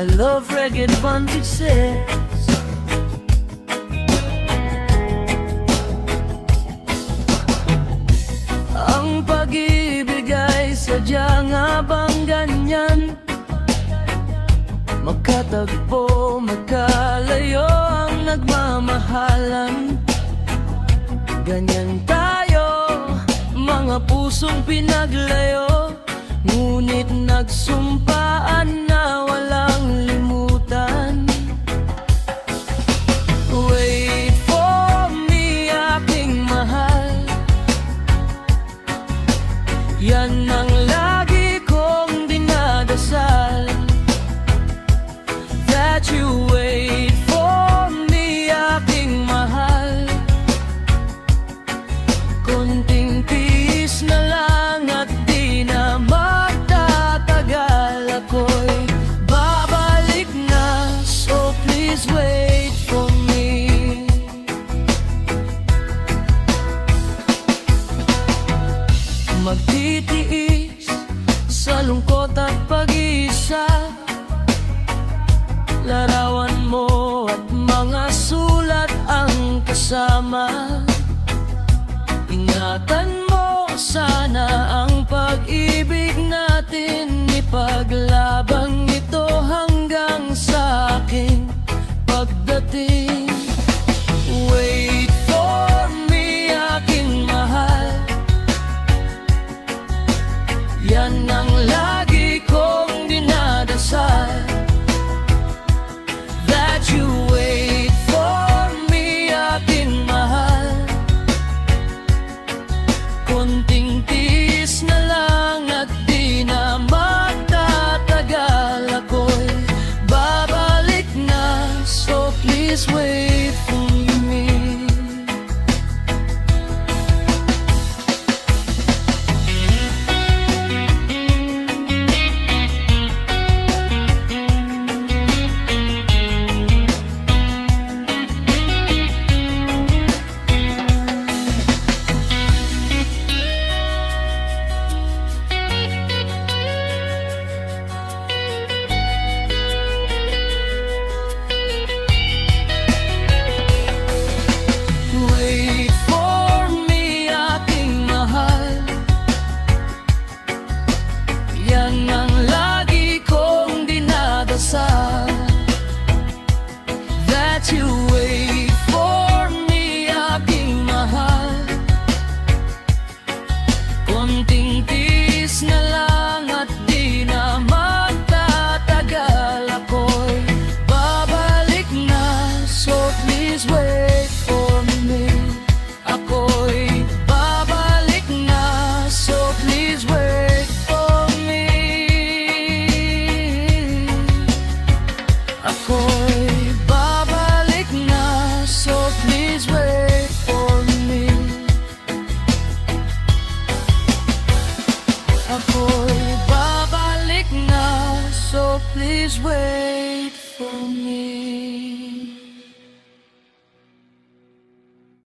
I love reggae advantages. Ang pag-ibig ay sadya nga bang ganyan? Magkatagpo, magkalayo ang nagmamahalan. Ganyan tayo, mga pusong pinaglayo, ngunit nagsumpaan na walang limutan. Wait for me, aking mahal. Yan ang lagi kong dinadasal. That you wait for me, aking mahal. Konting tiis na lang at di na magtatagal. Ako'y babalik na, so please wait for me. Magtitiis sa lungkot at pag-iisa, larawan mo at mga sulat ang kasama. Ingatan mo sana ang pag-ibig natin, ipaglabang ito hanggang sa aking pagdating. Wait for me, aking mahal. Yan ang lagi kong dinadasal. That you wait for me, aking mahal. Konting tiis na lang at di na magtatagal. Ako'y babalik na, so please wait for me. Wait for me, aking mahal. Yan ang lagi kong dinadasal. That you wait for me, aking mahal. Konting tiis na lang at di na magtatagal. Ako'y babalik na, so please wait for me. Ako'y babalik na, so please wait for me. Ako'y babalik na, so please wait for me. Ako'y babalik na, so please wait for me.